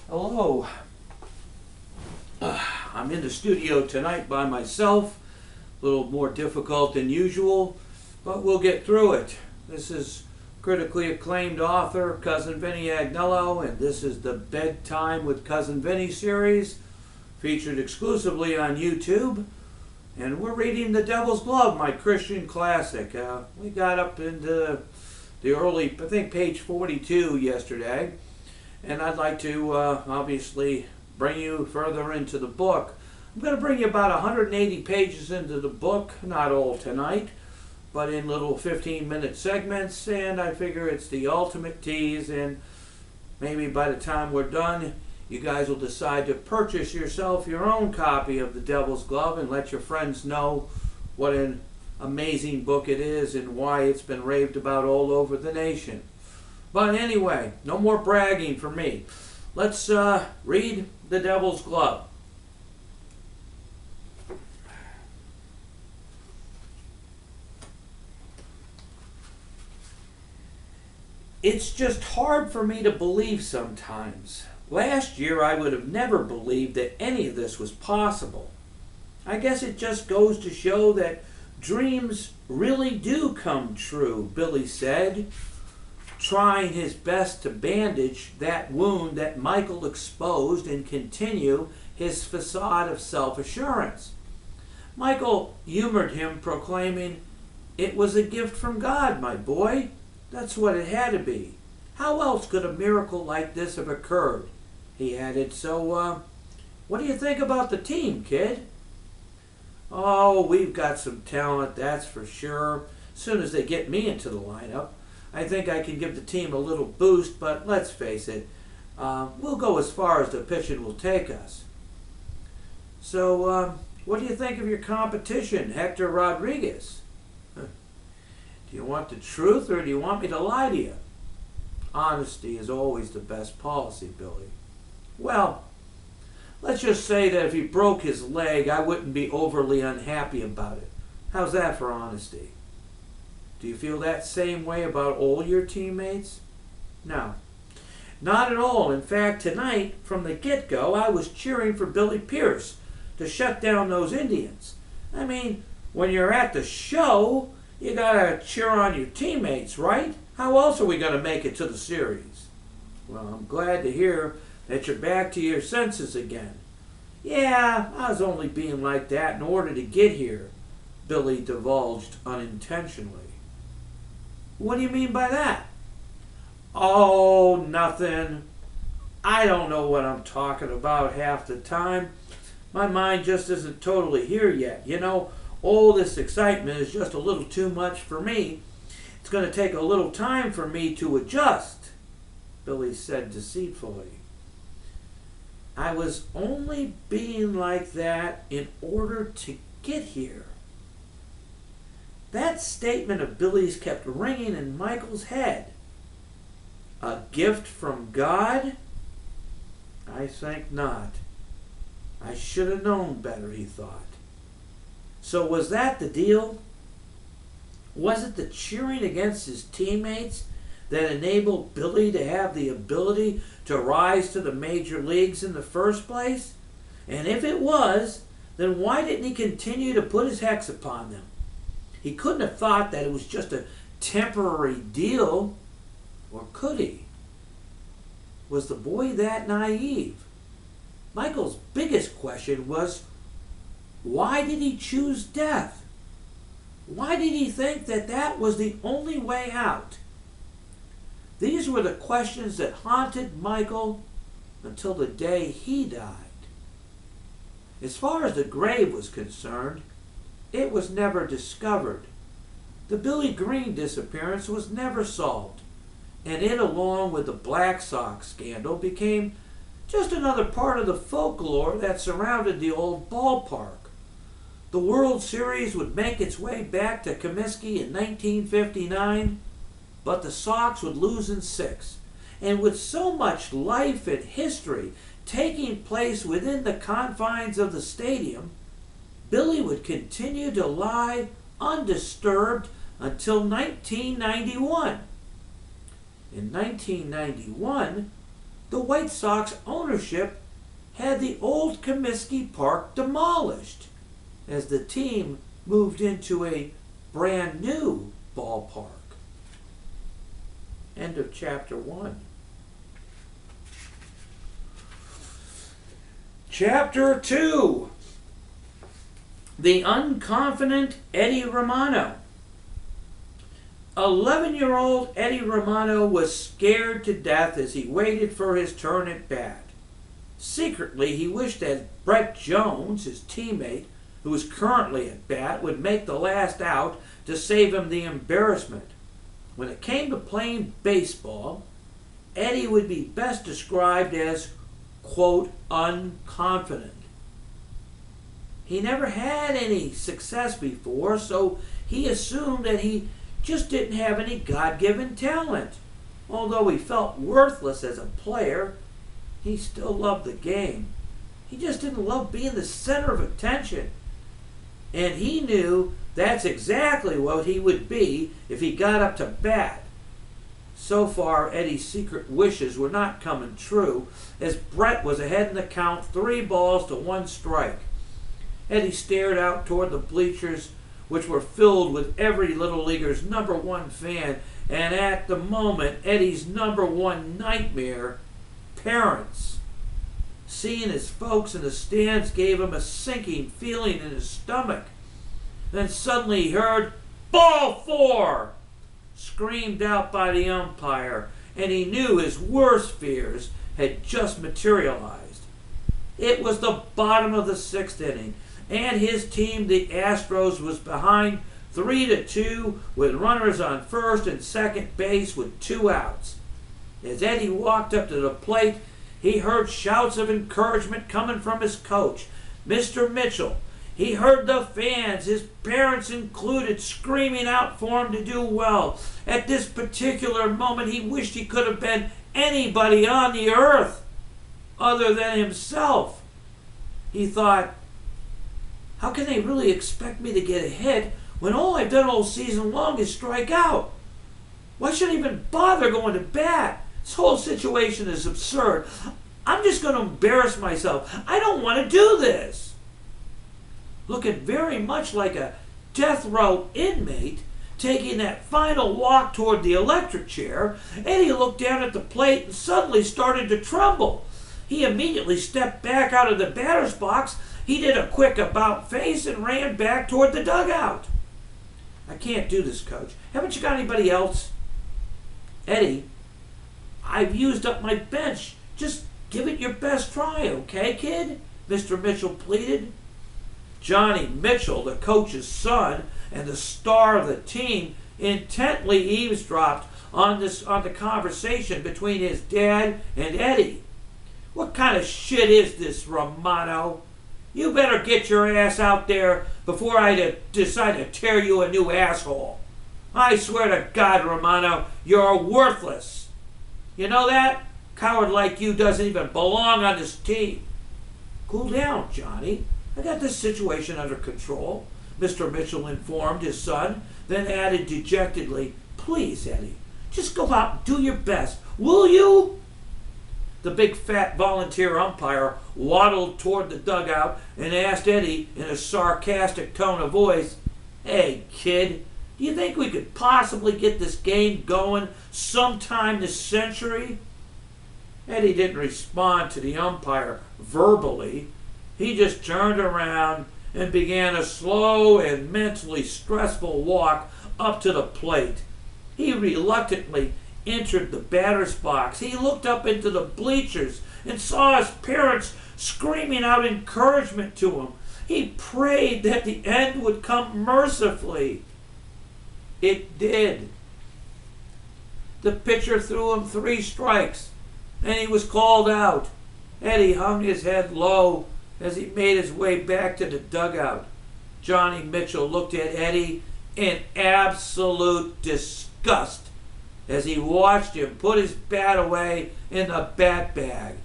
Hello. I'm in the studio tonight by myself. A little more difficult than usual, but we'll get through it. This is critically acclaimed author, Cousin Vinny Agnello, and this is the Bedtime with Cousin Vinny series, featured exclusively on YouTube. And we're reading The Devil's Glove, my Christian classic. We got up into the early, I think, page 42 yesterday. And I'd like to obviously bring you further into the book. I'm going to bring you about 180 pages into the book, not all tonight, but in little 15-minute segments, and I figure it's the ultimate tease, and maybe by the time we're done, you guys will decide to purchase yourself your own copy of The Devil's Glove and let your friends know what an amazing book it is and why it's been raved about all over the nation. But anyway, no more bragging for me. Let's read The Devil's Glove. It's just hard for me to believe sometimes. Last year I would have never believed that any of this was possible. I guess it just goes to show that dreams really do come true, Billy said, trying his best to bandage that wound that Michael exposed and continue his facade of self-assurance. Michael humored him, proclaiming, "It was a gift from God, my boy. That's what it had to be. How else could a miracle like this have occurred?" He added, "So, what do you think about the team, kid?" "Oh, we've got some talent, that's for sure. As soon as they get me into the lineup, I think I can give the team a little boost, but let's face it, we'll go as far as the pitching will take us." "So, what do you think of your competition, Hector Rodriguez?" "Do you want the truth or do you want me to lie to you?" "Honesty is always the best policy, Billy." "Well, let's just say that if he broke his leg, I wouldn't be overly unhappy about it. How's that for honesty?" "Do you feel that same way about all your teammates?" "No, not at all. In fact, tonight, from the get-go, I was cheering for Billy Pierce to shut down those Indians. I mean, when you're at the show, you gotta cheer on your teammates, right? How else are we gonna make it to the series?" "Well, I'm glad to hear that you're back to your senses again." "Yeah, I was only being like that in order to get here," Billy divulged unintentionally. "What do you mean by that?" "Oh, nothing. I don't know what I'm talking about half the time. My mind just isn't totally here yet. You know, all this excitement is just a little too much for me. It's going to take a little time for me to adjust," Billy said deceitfully. "I was only being like that in order to get here." That statement of Billy's kept ringing in Michael's head. A gift from God? I think not. I should have known better, he thought. So was that the deal? Was it the cheering against his teammates that enabled Billy to have the ability to rise to the major leagues in the first place? And if it was, then why didn't he continue to put his hex upon them? He couldn't have thought that it was just a temporary deal, or could he? Was the boy that naive? Michael's biggest question was, why did he choose death? Why did he think that that was the only way out? These were the questions that haunted Michael until the day he died. As far as the grave was concerned, it was never discovered. The Billy Green disappearance was never solved, and it, along with the Black Sox scandal, became just another part of the folklore that surrounded the old ballpark. The World Series would make its way back to Comiskey in 1959, but the Sox would lose in 6. And with so much life and history taking place within the confines of the stadium, Billy would continue to lie undisturbed until 1991. In 1991, the White Sox ownership had the old Comiskey Park demolished as the team moved into a brand new ballpark. End of chapter 1. Chapter 2. The Unconfident Eddie Romano. 11-year-old Eddie Romano was scared to death as he waited for his turn at bat. Secretly, he wished that Brett Jones, his teammate, who was currently at bat, would make the last out to save him the embarrassment. When it came to playing baseball, Eddie would be best described as, quote, unconfident. He never had any success before, so he assumed that he just didn't have any God-given talent. Although he felt worthless as a player, he still loved the game. He just didn't love being the center of attention. And he knew that's exactly what he would be if he got up to bat. So far, Eddie's secret wishes were not coming true, as Brett was ahead in the count, 3 balls to 1 strike. Eddie stared out toward the bleachers, which were filled with every Little Leaguer's #1 fan, and at the moment, Eddie's #1 nightmare, parents. Seeing his folks in the stands gave him a sinking feeling in his stomach. Then suddenly he heard, "Ball 4!" screamed out by the umpire, and he knew his worst fears had just materialized. It was the bottom of the 6th inning, and his team, the Astros, was behind 3-2 with runners on first and second base with 2 outs. As Eddie walked up to the plate, he heard shouts of encouragement coming from his coach, Mr. Mitchell. He heard the fans, his parents included, screaming out for him to do well. At this particular moment, he wished he could have been anybody on the earth other than himself. He thought, how can they really expect me to get ahead when all I've done all season long is strike out? Why should I even bother going to bat? This whole situation is absurd. I'm just going to embarrass myself. I don't want to do this. Looking very much like a death row inmate taking that final walk toward the electric chair, Eddie looked down at the plate and suddenly started to tremble. He immediately stepped back out of the batter's box. He did a quick about-face and ran back toward the dugout. I can't do this, Coach. Haven't you got anybody else? Eddie, I've used up my bench. Just give it your best try, okay, kid? Mr. Mitchell pleaded. Johnny Mitchell, the coach's son and the star of the team, intently eavesdropped on the conversation between his dad and Eddie. What kind of shit is this, Romano? You better get your ass out there before I decide to tear you a new asshole. I swear to God, Romano, you're worthless. You know that? Coward like you doesn't even belong on this team. Cool down, Johnny. I got this situation under control, Mr. Mitchell informed his son, then added dejectedly, please, Eddie, just go out and do your best, will you? The big fat volunteer umpire waddled toward the dugout and asked Eddie in a sarcastic tone of voice, hey, kid, do you think we could possibly get this game going sometime this century? Eddie didn't respond to the umpire verbally. He just turned around and began a slow and mentally stressful walk up to the plate. He reluctantly entered the batter's box. He looked up into the bleachers and saw his parents screaming out encouragement to him. He prayed that the end would come mercifully. It did. The pitcher threw him 3 strikes, and he was called out. Eddie hung his head low as he made his way back to the dugout. Johnny Mitchell looked at Eddie in absolute disgust as he watched him put his bat away in the bat bag.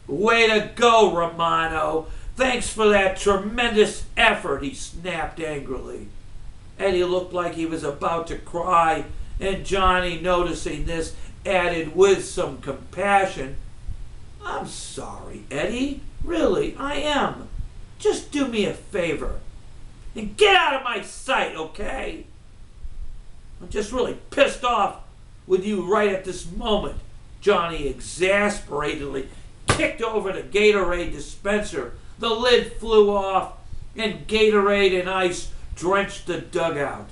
Way to go, Romano. Thanks for that tremendous effort, he snapped angrily. Eddie looked like he was about to cry And Johnny, noticing this, added with some compassion, "I'm sorry, Eddie. Really, I am. Just do me a favor and get out of my sight, okay? I'm just really pissed off with you right at this moment." Johnny exasperatedly kicked over the Gatorade dispenser. The lid flew off, and Gatorade and ice drenched the dugout.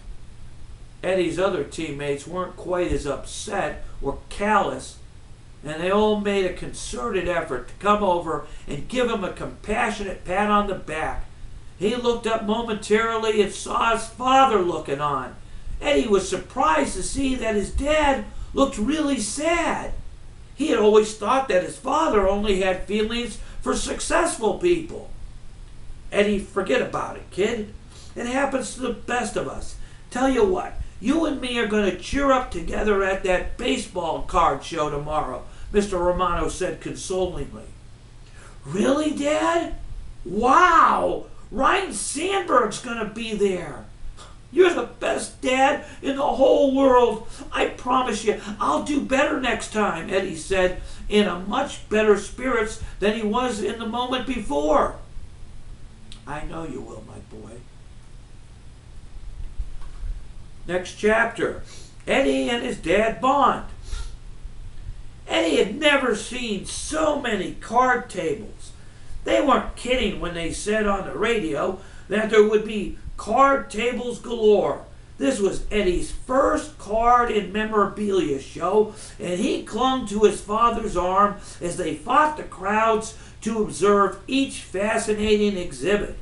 Eddie's other teammates weren't quite as upset or callous, and they all made a concerted effort to come over and give him a compassionate pat on the back. He looked up momentarily and saw his father looking on. Eddie was surprised to see that his dad looked really sad. He had always thought that his father only had feelings for successful people. "Eddie, forget about it, kid. It happens to the best of us. Tell you what, you and me are going to cheer up together at that baseball card show tomorrow," Mr. Romano said consolingly. "Really, Dad? Wow! Ryan Sandberg's going to be there. You're the best dad in the whole world. I promise you, I'll do better next time," Eddie said, in a much better spirits than he was in the moment before. "I know you will, my boy." Next chapter, Eddie and his dad bond. Eddie had never seen so many card tables. They weren't kidding when they said on the radio that there would be card tables galore. This was Eddie's first card and memorabilia show, and he clung to his father's arm as they fought the crowds to observe each fascinating exhibit.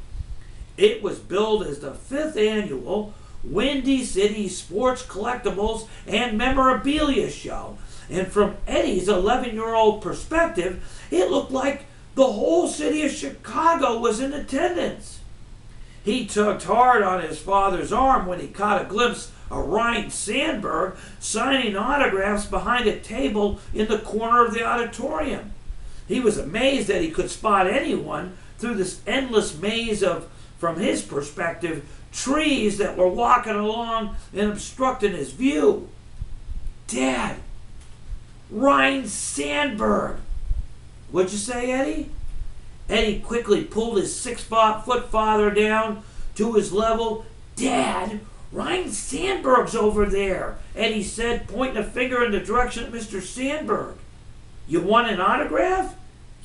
It was billed as the 5th annual Windy City Sports Collectibles and Memorabilia Show, and from Eddie's 11-year-old perspective, it looked like the whole city of Chicago was in attendance. He tugged hard on his father's arm when he caught a glimpse of Ryan Sandberg signing autographs behind a table in the corner of the auditorium. He was amazed that he could spot anyone through this endless maze of, from his perspective, trees that were walking along and obstructing his view. "Dad, Ryan Sandberg." "What'd you say, Eddie?" Eddie quickly pulled his 6-foot father down to his level. "Dad, Ryan Sandberg's over there," Eddie said, pointing a finger in the direction of Mr. Sandberg. "You want an autograph?"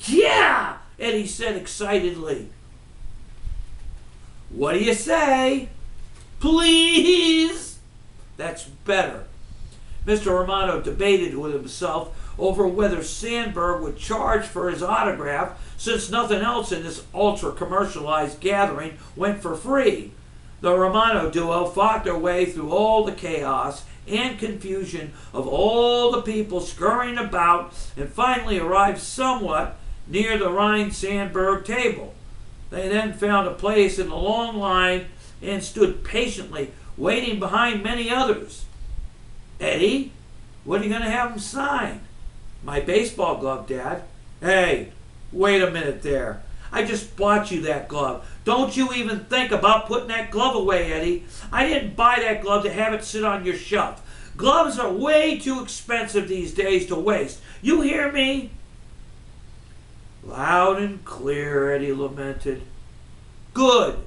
"Yeah," Eddie said excitedly. "What do you say?" "Please." "That's better." Mr. Romano debated with himself over whether Sandberg would charge for his autograph, since nothing else in this ultra-commercialized gathering went for free. The Romano duo fought their way through all the chaos and confusion of all the people scurrying about and finally arrived somewhat near the Ryan Sandberg table. They then found a place in the long line and stood patiently waiting behind many others. "Eddie, what are you going to have him sign?" "My baseball glove, Dad." "Hey, wait a minute there. I just bought you that glove. Don't you even think about putting that glove away, Eddie. I didn't buy that glove to have it sit on your shelf. Gloves are way too expensive these days to waste. You hear me?" "Loud and clear," Eddie lamented. "Good.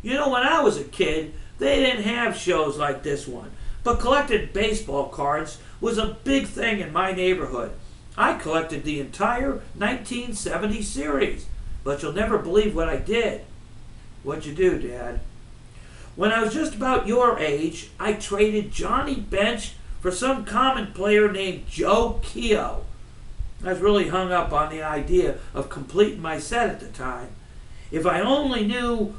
You know, when I was a kid, they didn't have shows like this one. But collecting baseball cards was a big thing in my neighborhood. I collected the entire 1970 series. But you'll never believe what I did." "What'd you do, Dad?" "When I was just about your age, I traded Johnny Bench for some common player named Joe Keogh. I was really hung up on the idea of completing my set at the time. If I only knew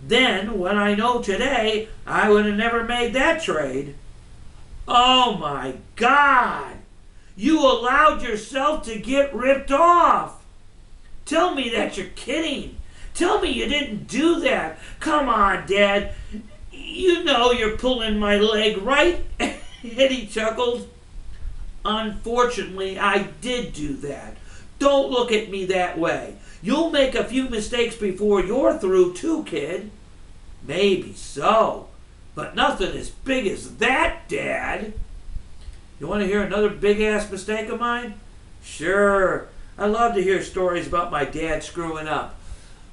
then what I know today, I would have never made that trade." "Oh my God! You allowed yourself to get ripped off! Tell me that you're kidding. Tell me you didn't do that. Come on, Dad. You know you're pulling my leg, right?" Eddie chuckled. "Unfortunately, I did do that. Don't look at me that way. You'll make a few mistakes before you're through too, kid." "Maybe so, but nothing as big as that, Dad." You want to hear another big-ass mistake of mine? Sure. I love to hear stories about my dad screwing up.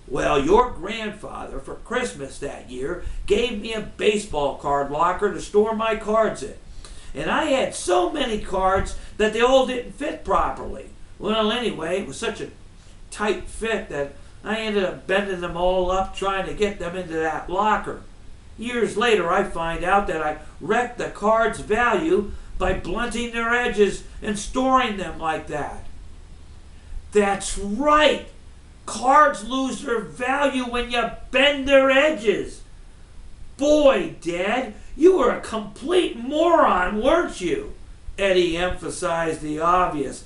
Well, your grandfather, for Christmas that year, gave me a baseball card locker to store my cards in. And I had so many cards that they all didn't fit properly. Well, anyway, it was such a tight fit that I ended up bending them all up trying to get them into that locker. Years later, I find out that I wrecked the cards' value by blunting their edges and storing them like that. That's right! Cards lose their value when you bend their edges. Boy, Dad, you were a complete moron, weren't you? Eddie emphasized the obvious.